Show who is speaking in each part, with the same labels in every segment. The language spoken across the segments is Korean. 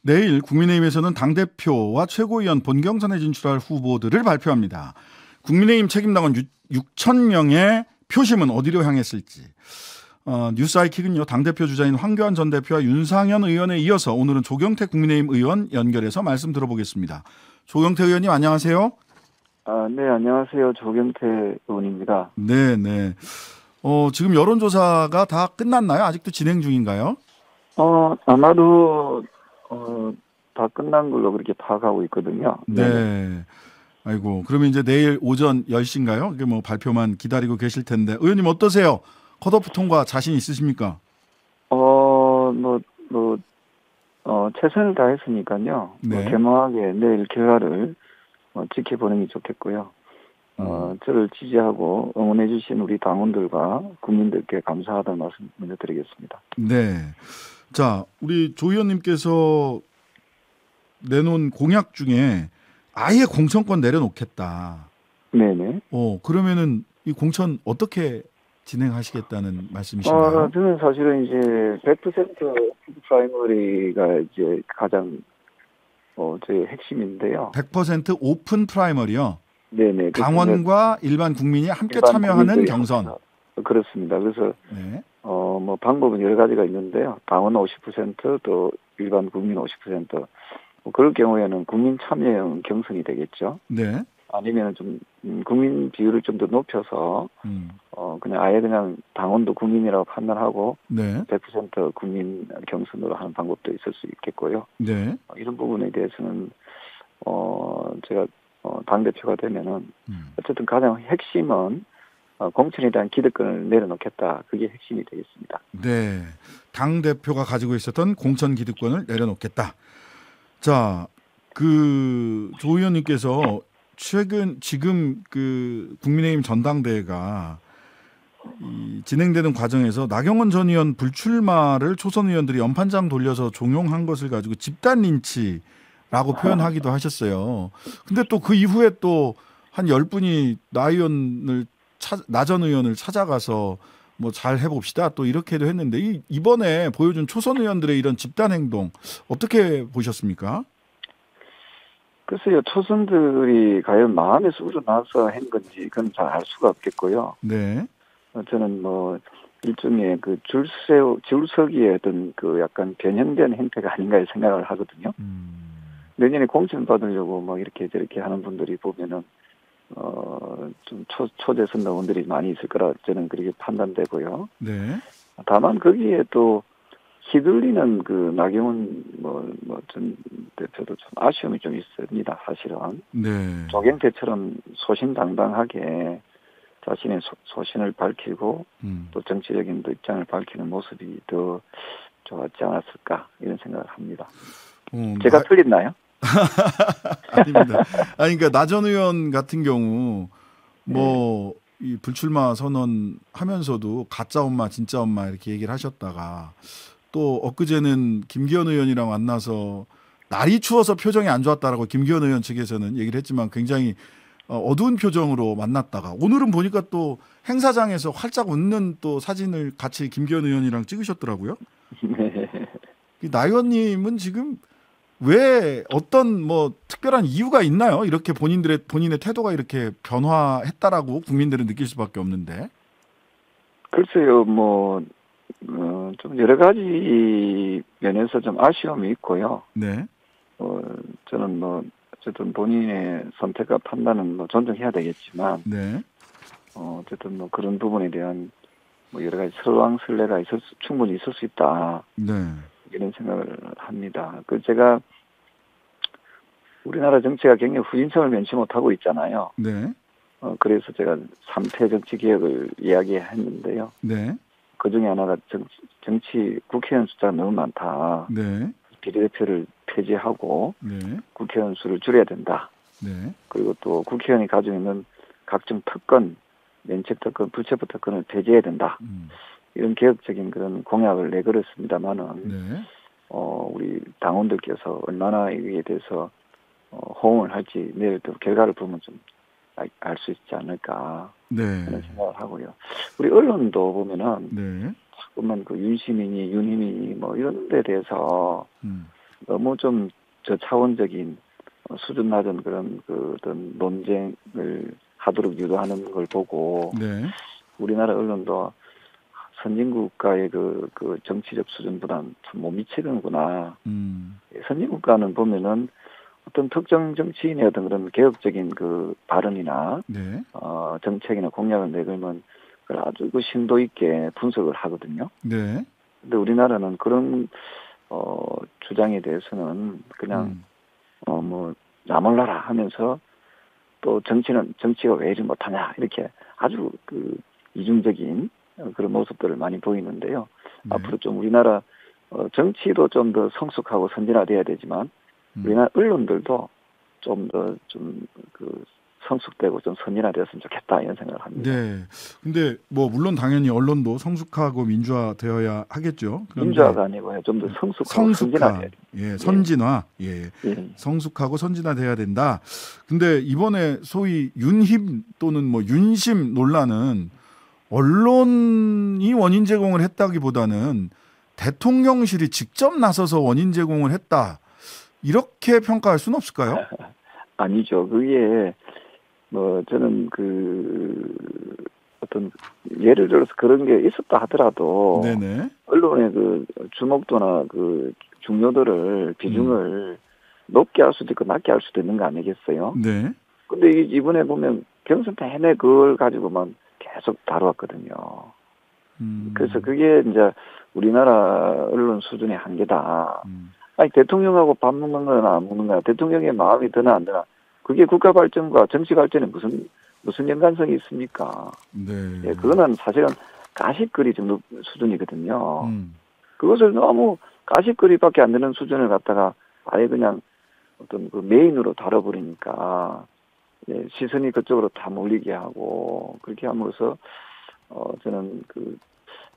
Speaker 1: 내일 국민의힘에서는 당대표와 최고위원 본경선에 진출할 후보들을 발표합니다. 국민의힘 책임당원 6천 명의 표심은 어디로 향했을지. 뉴스아이킥은요, 당대표 주자인 황교안 전 대표와 윤상현 의원에 이어서 오늘은 조경태 국민의힘 의원 연결해서 말씀 들어보겠습니다. 조경태 의원님 안녕하세요.
Speaker 2: 네, 안녕하세요. 조경태 의원입니다.
Speaker 1: 네. 지금 여론조사가 다 끝났나요? 아직도 진행 중인가요?
Speaker 2: 아마도 다 끝난 걸로 그렇게 파악하고 있거든요.
Speaker 1: 네. 아이고, 그러면 이제 내일 오전 10시인가요? 이게 뭐 발표만 기다리고 계실 텐데. 의원님 어떠세요? 컷오프 통과 자신 있으십니까?
Speaker 2: 최선을 다했으니까요.
Speaker 1: 네.
Speaker 2: 겸허하게 내일 결과를 지켜보는 게 좋겠고요. 저를 지지하고 응원해주신 우리 당원들과 국민들께 감사하다는 말씀 먼저 드리겠습니다.
Speaker 1: 네. 자, 우리 조 의원님께서 내놓은 공약 중에 아예 공천권 내려놓겠다.
Speaker 2: 네네.
Speaker 1: 그러면은 이 공천 어떻게 진행하시겠다는 말씀이신가요?
Speaker 2: 저는 사실은 이제 100% 프라이머리가 이제 가장 저의 핵심인데요.
Speaker 1: 100% 오픈 프라이머리요.
Speaker 2: 네네.
Speaker 1: 당원과 일반 국민이 함께
Speaker 2: 일반
Speaker 1: 참여하는
Speaker 2: 국민들이
Speaker 1: 경선.
Speaker 2: 그렇습니다. 그래서
Speaker 1: 네.
Speaker 2: 방법은 여러 가지가 있는데요. 당원 50%, 또 일반 국민 50%. 그럴 경우에는 국민 참여형 경선이 되겠죠.
Speaker 1: 네.
Speaker 2: 아니면 좀 국민 비율을 좀 더 높여서 그냥 아예 그냥 당원도 국민이라고 판단하고
Speaker 1: 네.
Speaker 2: 100% 국민 경선으로 하는 방법도 있을 수 있겠고요.
Speaker 1: 네.
Speaker 2: 이런 부분에 대해서는 제가 당대표가 되면은 어쨌든 가장 핵심은 공천에 대한 기득권을 내려놓겠다. 그게 핵심이 되겠습니다.
Speaker 1: 네. 당 대표가 가지고 있었던 공천 기득권을 내려놓겠다. 자, 조 의원님께서 지금 국민의힘 전당대회가 진행되는 과정에서 나경원 전 의원 불출마를 초선 의원들이 연판장 돌려서 종용한 것을 가지고 집단 린치라고 표현하기도 하셨어요. 근데 또 그 이후에 또 한 10분이 나 전 의원을 찾아가서 뭐 잘 해봅시다 또 이렇게도 했는데 이번에 보여준 초선 의원들의 이런 집단 행동 어떻게 보셨습니까?
Speaker 2: 글쎄요, 초선들이 과연 마음에서 우러나서 한 건지 그건 잘 알 수가 없겠고요.
Speaker 1: 네.
Speaker 2: 저는 일종의 줄서기의 어떤 약간 변형된 행태가 아닌가 생각을 하거든요. 내년에 공천 받으려고 이렇게 저렇게 하는 분들이 보면은 좀 초대선 의원들이 많이 있을 거라 저는 그렇게 판단되고요.
Speaker 1: 네.
Speaker 2: 다만 거기에 또 휘둘리는 나경원 전 대표도 좀 아쉬움이 좀 있습니다. 사실은.
Speaker 1: 네.
Speaker 2: 조경태처럼 소신당당하게 자신의 소신을 밝히고 또 정치적인 입장을 밝히는 모습이 더 좋았지 않았을까 이런 생각을 합니다. 제가 틀렸나요?
Speaker 1: 아닙니다. 그러니까 나 전 의원 같은 경우 이 불출마 선언하면서도 가짜 엄마 진짜 엄마 이렇게 얘기를 하셨다가 또 엊그제는 김기현 의원이랑 만나서 날이 추워서 표정이 안 좋았다라고 김기현 의원 측에서는 얘기를 했지만 굉장히 어두운 표정으로 만났다가 오늘은 보니까 또 행사장에서 활짝 웃는 또 사진을 같이 김기현 의원이랑 찍으셨더라고요.
Speaker 2: 네.
Speaker 1: 나 의원님은 지금 왜 어떤 특별한 이유가 있나요? 이렇게 본인의 태도가 이렇게 변화했다라고 국민들은 느낄 수밖에 없는데.
Speaker 2: 글쎄요, 좀 여러 가지 면에서 좀 아쉬움이 있고요.
Speaker 1: 네.
Speaker 2: 저는 어쨌든 본인의 선택과 판단은 존중해야 되겠지만,
Speaker 1: 네.
Speaker 2: 어쨌든 그런 부분에 대한 여러 가지 설왕설래가 충분히 있을 수 있다.
Speaker 1: 네. 이런
Speaker 2: 생각을 합니다. 제가 우리나라 정치가 굉장히 후진성을 면치 못하고 있잖아요.
Speaker 1: 네.
Speaker 2: 그래서 제가 3태 정치 개혁을 이야기했는데요.
Speaker 1: 네.
Speaker 2: 그 중에 하나가 정치 국회의원 숫자가 너무 많다.
Speaker 1: 네.
Speaker 2: 비례대표를 폐지하고
Speaker 1: 네.
Speaker 2: 국회의원 수를 줄여야 된다.
Speaker 1: 네.
Speaker 2: 그리고 또 국회의원이 가지고 있는 각종 특권, 면책 특권, 불체포 특권을 폐지해야 된다. 이런 개혁적인 그런 공약을 내걸었습니다만은
Speaker 1: 네.
Speaker 2: 우리 당원들께서 얼마나 여기에 대해서 호응을 할지 내일 또 결과를 보면 좀 알 수 있지 않을까 그런 생각을 하고요. 우리 언론도 보면은 자꾸만 윤시민이 윤희민이 이런 데 대해서 너무 좀 저차원적인 수준 낮은 그런 그 어떤 논쟁을 하도록 유도하는 걸 보고
Speaker 1: 네.
Speaker 2: 우리나라 언론도 선진국가의 그 정치적 수준보다는 참 못 미치는구나. 선진국가는 보면은 어떤 특정 정치인의 어떤 그런 개혁적인 그 발언이나
Speaker 1: 네.
Speaker 2: 정책이나 공약을 내걸면 그걸 아주 그 심도 있게 분석을 하거든요.
Speaker 1: 네.
Speaker 2: 근데 우리나라는 그런 주장에 대해서는 그냥 뭐 나몰라라 하면서 또 정치가 왜 이리 못하냐 이렇게 아주 그 이중적인 그런 모습들을 많이 보이는데요.
Speaker 1: 네.
Speaker 2: 앞으로 좀 우리나라 정치도 좀 더 성숙하고 선진화돼야 되지만 우리나라 언론들도 좀 더 좀 그 성숙되고 좀 선진화되었으면 좋겠다 이런 생각을 합니다.
Speaker 1: 네. 근데 뭐 물론 당연히 언론도 성숙하고 민주화되어야 하겠죠.
Speaker 2: 민주화가 아니고요. 좀 더 성숙하고 선진화돼야 돼요.
Speaker 1: 예, 선진화. 예. 성숙하고 선진화돼야 된다. 근데 이번에 소위 윤힘 또는 뭐 윤심 논란은 언론이 원인 제공을 했다기보다는 대통령실이 직접 나서서 원인 제공을 했다. 이렇게 평가할 수는 없을까요?
Speaker 2: 아니죠. 그게 뭐 저는 그 어떤 예를 들어서 그런 게 있었다 하더라도
Speaker 1: 네네.
Speaker 2: 언론의 그 주목도나 그 중요도를 비중을 높게 할 수도 있고 낮게 할 수도 있는 거 아니겠어요?
Speaker 1: 네.
Speaker 2: 근데 이번에 보면 경선 내내 그걸 가지고만 계속 다루었거든요. 그래서 그게 이제 우리나라 언론 수준의 한계다. 아니 대통령하고 밥 먹는 거나 안 먹는 거나 대통령의 마음이 드나 안 드나 그게 국가 발전과 정치 발전에 무슨 연관성이 있습니까?
Speaker 1: 네.
Speaker 2: 예, 그거는 사실은 가십거리 정도 수준이거든요. 그것을 너무 가십거리밖에 안 되는 수준을 갖다가 아예 그냥 어떤 그 메인으로 다뤄버리니까 예, 시선이 그쪽으로 다 몰리게 하고 그렇게 함으로써 저는 그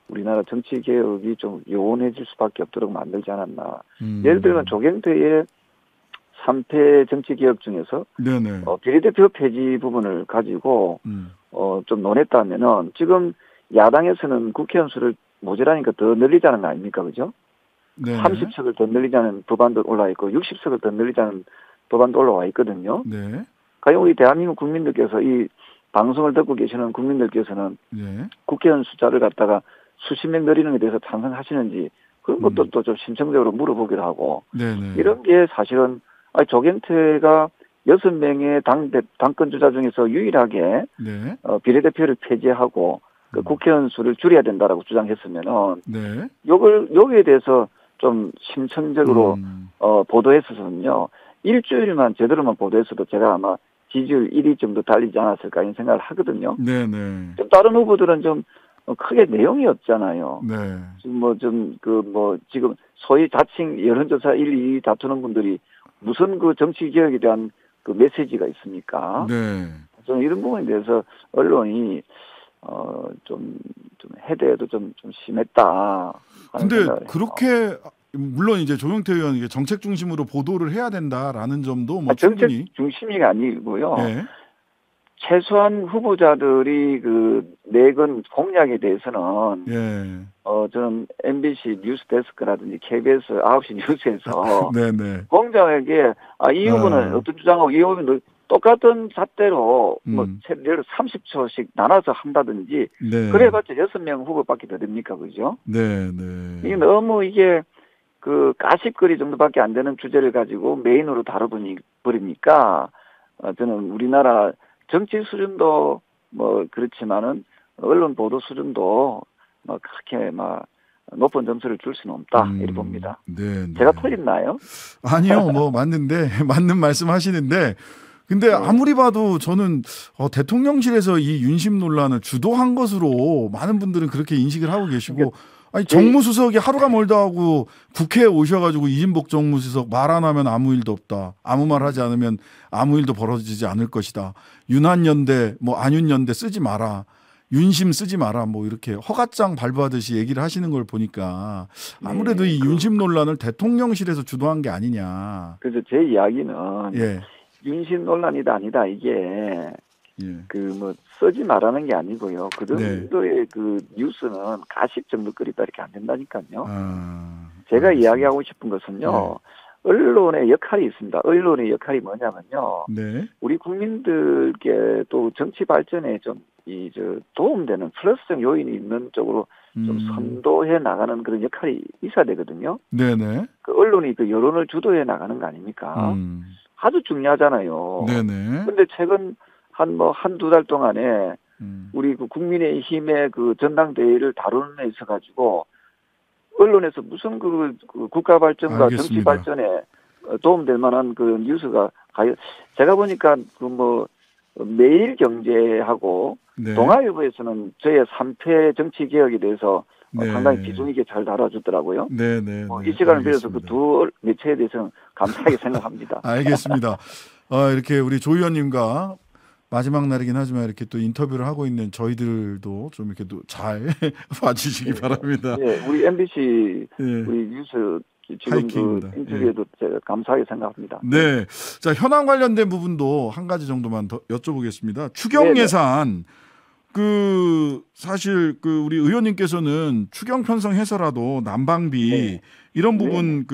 Speaker 2: 우리나라 정치 개혁이 좀 요원해질 수밖에 없도록 만들지 않았나. 예를 들면 조경태의 3태 정치 개혁 중에서 비례대표 폐지 부분을 가지고 좀 논했다면은 지금 야당에서는 국회의원 수를 모자라니까 더 늘리자는 거 아닙니까, 그죠? 네네. 30석을 더 늘리자는 법안도 올라와 있고 60석을 더 늘리자는 법안도 올라와 있거든요.
Speaker 1: 네.
Speaker 2: 과연 우리 대한민국 국민들께서 이 방송을 듣고 계시는 국민들께서는 국회의원 숫자를 갖다가 수십 명 늘리는 데 대해서 찬성하시는지 그런 것도 또 좀 심층적으로 물어보기도 하고 이런 게 사실은 조경태가 6명의 당권 주자 중에서 유일하게 비례대표를 폐지하고 그 국회의원 수를 줄여야 된다라고 주장했으면은 여기에 대해서 좀 심층적으로 보도했었거든요. 일주일만 제대로만 보도했어도 제가 아마 지지율 1위 정도 달리지 않았을까 이런 생각을 하거든요. 좀 다른 후보들은 좀 크게 내용이 없잖아요. 지금 지금 소위 자칭 여론조사 1, 2위 다투는 분들이 무슨 그 정치 개혁에 대한 그 메시지가 있습니까? 저는 이런 부분에 대해서 언론이 좀 해대도 좀 심했다.
Speaker 1: 근데 그렇게 물론 이제 조경태 의원 정책 중심으로 보도를 해야 된다라는 점도 뭐
Speaker 2: 정책
Speaker 1: 충분히
Speaker 2: 중심이 아니고요. 최소한 후보자들이 그 내건 공약에 대해서는 저는 MBC 뉴스데스크라든지 KBS 9시 뉴스에서 공정하게 이 후보는 어떤 주장하고 이 후보는 똑같은 잣대로 뭐 예를 들어 30초씩 나눠서 한다든지 그래봤자 6명 후보밖에 더 됩니까, 그죠? 이게 너무 이게 그 가십거리 정도밖에 안 되는 주제를 가지고 메인으로 다뤄버리니까 저는 우리나라 정치 수준도 뭐 그렇지만은 언론 보도 수준도 뭐 그렇게 막 높은 점수를 줄 수는 없다 이렇게 봅니다. 제가 틀렸나요?
Speaker 1: 아니요, 뭐 맞는데 맞는 말씀하시는데 근데 아무리 봐도 저는 대통령실에서 이 윤심 논란을 주도한 것으로 많은 분들은 그렇게 인식을 하고 계시고 아니 정무수석이 하루가 멀다 하고 국회에 오셔가지고 이진복 정무수석 말 안 하면 아무 일도 없다. 아무 말 하지 않으면 아무 일도 벌어지지 않을 것이다. 윤한연대 뭐 안윤연대 쓰지 마라. 윤심 쓰지 마라. 뭐 이렇게 허가장 발부하듯이 얘기를 하시는 걸 보니까 아무래도 이 윤심 논란을 대통령실에서 주도한 게 아니냐.
Speaker 2: 그래서 제 이야기는 윤심 논란이다 아니다 이게 그 뭐 쓰지 말라는 게 아니고요. 그 정도의 그 뉴스는 가십 정도거리다 이렇게 안 된다니까요. 제가 이야기하고 싶은 것은요. 언론의 역할이 있습니다. 언론의 역할이 뭐냐면요.
Speaker 1: 네.
Speaker 2: 우리 국민들께 또 정치 발전에 좀 도움되는 플러스적 요인이 있는 쪽으로 좀 선도해 나가는 그런 역할이 있어야 되거든요.
Speaker 1: 네네.
Speaker 2: 그 언론이 그 여론을 주도해 나가는 거 아닙니까? 아주 중요하잖아요.
Speaker 1: 네네.
Speaker 2: 근데 최근 한두 달 동안에 우리 그 국민의힘의 그 전당대회를 다루는 데 있어 가지고 언론에서 무슨 그 국가 발전과
Speaker 1: 알겠습니다.
Speaker 2: 정치 발전에 도움될 만한 그 뉴스가 제가 보니까 매일경제하고
Speaker 1: 네.
Speaker 2: 동아일보에서는 저의 3패 정치 개혁에 대해서
Speaker 1: 네.
Speaker 2: 상당히 비중 있게 잘 다뤄주더라고요.
Speaker 1: 네네.
Speaker 2: 이 시간을 빌어서 그 두 매체에 대해서는 감사하게 생각합니다.
Speaker 1: 알겠습니다. 이렇게 우리 조 의원님과 마지막 날이긴 하지만 이렇게 또 인터뷰를 하고 있는 저희들도 좀 이렇게 또 잘 봐주시기 바랍니다.
Speaker 2: 네, 우리 MBC
Speaker 1: 네.
Speaker 2: 우리 뉴스 지금
Speaker 1: 하이킹입니다.
Speaker 2: 그 인터뷰에도 제가 감사하게 생각합니다.
Speaker 1: 네, 자 현안 관련된 부분도 한 가지 정도만 더 여쭤보겠습니다. 추경
Speaker 2: 네네.
Speaker 1: 예산 사실 우리 의원님께서는 추경 편성해서라도 난방비
Speaker 2: 네.
Speaker 1: 이런 부분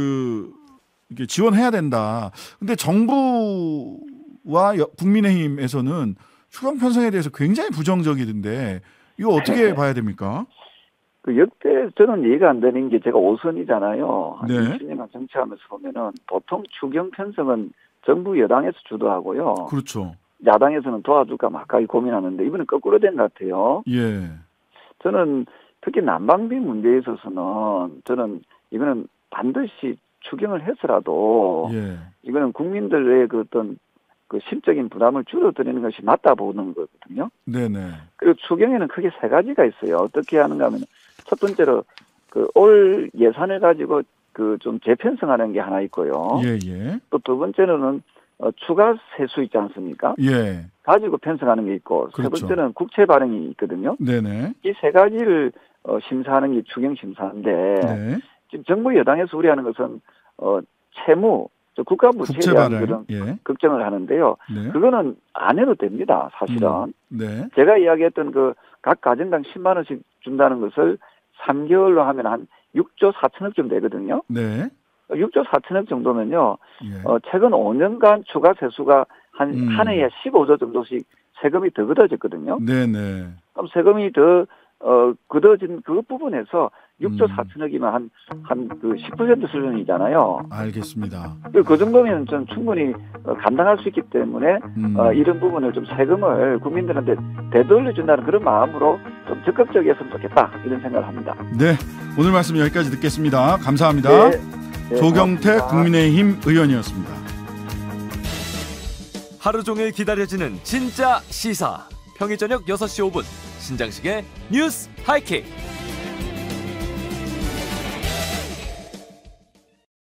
Speaker 1: 이렇게 지원해야 된다. 근데 정부와 국민의힘에서는 추경 편성에 대해서 굉장히 부정적이던데 이거 어떻게 봐야 됩니까?
Speaker 2: 그 역대 저는 이해가 안 되는 게 제가 5선이잖아요. 한
Speaker 1: 네.
Speaker 2: 20년간 정치하면서 보면은 보통 추경 편성은 정부 여당에서 주도하고요.
Speaker 1: 그렇죠.
Speaker 2: 야당에서는 도와줄까 말까 고민하는데 이번엔 거꾸로 된 것 같아요.
Speaker 1: 예.
Speaker 2: 저는 특히 난방비 문제에 있어서는 저는 이거는 반드시 추경을 해서라도
Speaker 1: 예.
Speaker 2: 이거는 국민들의 그 어떤 그 심적인 부담을 줄여드리는 것이 맞다 보는 거거든요.
Speaker 1: 네네.
Speaker 2: 그리고 추경에는 크게 세 가지가 있어요. 어떻게 하는가 하면 첫 번째로 올 예산을 가지고 좀 재편성하는 게 하나 있고요.
Speaker 1: 예.
Speaker 2: 또 두 번째로는 추가 세수 있지 않습니까?
Speaker 1: 예.
Speaker 2: 가지고 편성하는 게 있고
Speaker 1: 그렇죠.
Speaker 2: 세 번째는 국채 발행이 있거든요.
Speaker 1: 네네.
Speaker 2: 이 세 가지를 심사하는 게 추경 심사인데
Speaker 1: 네.
Speaker 2: 지금 정부 여당에서 우려하는 것은 채무, 국가 부채에 대한 그런 걱정을 하는데요.
Speaker 1: 네.
Speaker 2: 그거는 안 해도 됩니다. 사실은.
Speaker 1: 네.
Speaker 2: 제가 이야기했던 각 가정당 10만 원씩 준다는 것을 3개월로 하면 한 6조 4천억 정도 되거든요.
Speaker 1: 네.
Speaker 2: 6조 4천억 정도면요.
Speaker 1: 예.
Speaker 2: 최근 5년간 추가 세수가 한 해에 15조 정도씩 세금이 더 걷어졌거든요.
Speaker 1: 네네.
Speaker 2: 그럼 세금이 더 걷어진 그 부분에서 6조 4천억이면 한 10% 수준이잖아요.
Speaker 1: 알겠습니다.
Speaker 2: 그 정도면 좀 충분히 감당할 수 있기 때문에 이런 부분을 좀 세금을 국민들한테 되돌려 준다는 그런 마음으로 좀 적극적이었으면 좋겠다 이런 생각을 합니다.
Speaker 1: 네, 오늘 말씀 여기까지 듣겠습니다. 감사합니다.
Speaker 2: 네,
Speaker 1: 조경태
Speaker 2: 고맙습니다.
Speaker 1: 국민의힘 의원이었습니다.
Speaker 3: 하루 종일 기다려지는 진짜 시사. 평일 저녁 6시 5분 신장식의 뉴스 하이킥.